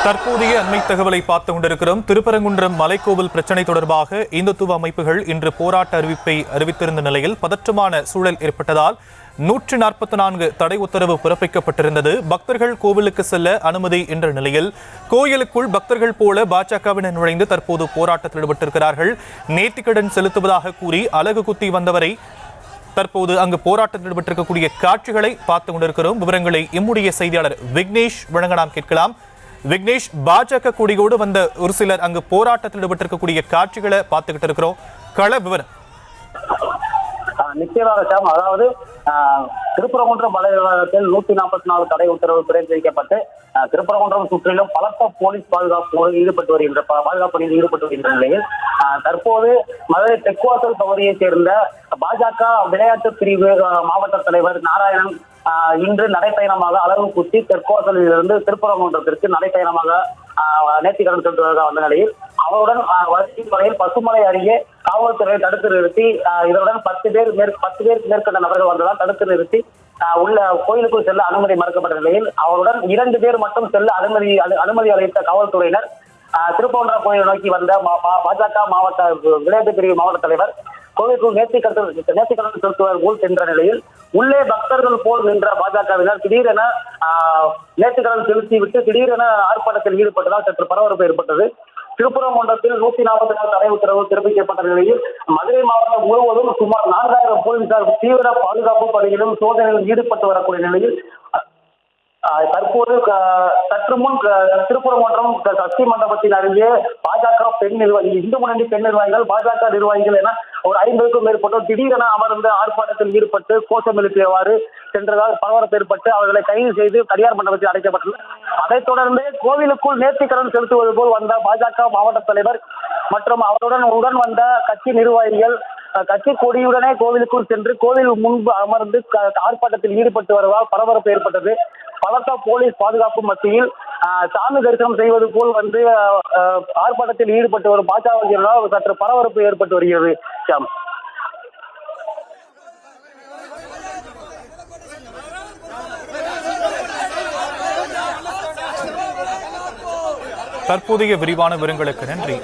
தற்போதைய அண்மை தகவலை பார்த்துக் கொண்டிருக்கிறோம். திருப்பரங்குன்றம் மலைக்கோவில் பிரச்சினை தொடர்பாக இந்துத்துவ அமைப்புகள் இன்று போராட்ட அறிவிப்பை அறிவித்திருந்த நிலையில் பதற்றமான சூழல் ஏற்பட்டதால் 144 தடை உத்தரவு பிறப்பிக்கப்பட்டிருந்தது. பக்தர்கள் கோவிலுக்கு செல்ல அனுமதி என்ற நிலையில் கோயிலுக்குள் பக்தர்கள் போல பாஜகவினர் நுழைந்து தற்போது போராட்டத்தில் ஈடுபட்டிருக்கிறார்கள். நேர்த்திக்கடன் செலுத்துவதாக கூறி அலகு குத்தி வந்தவரை தற்போது அங்கு போராட்டத்தில் ஈடுபட்டிருக்கக்கூடிய காட்சிகளை பார்த்துக் கொண்டிருக்கிறோம். விவரங்களை எம்முடைய செய்தியாளர் விக்னேஷ் வழங்க நாம் கேட்கலாம். விக்னேஷ், பாஜக கொடியோடு வந்த ஒரு சிலர் அங்கு போராட்டத்தில் ஈடுபட்டிருக்கக்கூடிய காட்சிகளை பார்த்துக்கிட்டு இருக்கிறோம். கள விவரம். நிச்சயமாக சாம், அதாவது திருப்பரங்குன்றம் மலை விவகாரத்தில் 144 தடை உத்தரவு பிறப்பிக்கப்பட்டு திருப்பரங்குன்றம் சுற்றிலும் பலத்த போலீஸ் பாதுகாப்பு பணியில் ஈடுபட்டு வருகின்ற நிலையில் தற்போது மதுரை தெற்குவாசல் பகுதியைச் சேர்ந்த பாஜக விளையாட்டு பிரிவு மாவட்ட தலைவர் நாராயணன் இன்று நடைப்பயணமாக அலகு குத்தி தெற்குவாசலில் இருந்து திருப்பரங்குன்றத்திற்கு நடைப்பயணமாக நேர்த்திக்கடன் செலுத்துவதாக வந்த நிலையில் அவருடன் வரையில் பசுமலை அருகே காவல்துறையை தடுத்து நிறுத்தி இதனுடன் 10 பேருக்கு மேற்கொண்ட நபர்கள் வந்ததால் தடுத்து நிறுத்தி உள்ள கோயிலுக்குள் செல்ல அனுமதி மறுக்கப்பட்ட நிலையில் அவருடன் 2 பேர் மட்டும் செல்ல அனுமதி அளித்த காவல்துறையினர் திருப்பரங்குன்றம் கோயிலை நோக்கி வந்த பாஜக மாவட்ட விளையாட்டு பிரிவு மாவட்ட தலைவர் கோவிலுக்கு நேர்த்திக்கடன் செலுத்துவர் போல் சென்ற நிலையில் உள்ளே பக்தர்கள் போல் நின்ற பாஜகவினர் திடீரென நேர்த்திக்கடன் செலுத்திவிட்டு திடீரென ஆர்ப்பாட்டத்தில் ஈடுபட்டதால் சற்று பரபரப்பு ஏற்பட்டது. திருப்பரங்குன்றத்தில் 144 தடை உத்தரவு பிறப்பிக்கப்பட்ட நிலையில் மதுரை மாவட்டம் முழுவதும் சுமார் 4000 போலீசார் தீவிர பாதுகாப்பு பணியிலும் சோதனையில் ஈடுபட்டு வரக்கூடிய நிலையில் தற்போது சற்று முன் திருப்பரங்குன்றம் சக்தி மண்டபத்தின் அருகே பாஜக இந்து முன்னணி பெண் நிர்வாகிகள் பாஜக நிர்வாகிகள் என ஒரு 50க்கும் மேற்பட்டோர் திடீரென அமர்ந்து ஆர்ப்பாட்டத்தில் ஈடுபட்டு கோஷம் எழுப்பியவாறு சென்றதால் பரபரப்பு ஏற்பட்டு அவர்களை கைது செய்து தனியார் மண்டபத்தில் அடைக்கப்பட்டனர். அதைத் தொடர்ந்து கோவிலுக்குள் நேர்த்திக்கடன் செலுத்துவது போல் வந்த பாஜக மாவட்ட தலைவர் மற்றும் அவருடன் வந்த கட்சி நிர்வாகிகள் கட்சி கொடியுடனே கோவிலுக்குள் சென்று கோவில் முன்பு அமர்ந்து ஆர்ப்பாட்டத்தில் ஈடுபட்டு வருவதால் பரபரப்பு ஏற்பட்டது. பலத்த போலீஸ் பாதுகாப்பு மத்தியில் சாமி தரிசனம் செய்வது போல் வந்து ஆர்ப்பாட்டத்தில் ஈடுபட்டு வரும் பாஜக சற்று பரபரப்பு ஏற்பட்டு வருகிறது. தற்போதைய விரிவான விவரங்களுக்கு நன்றி.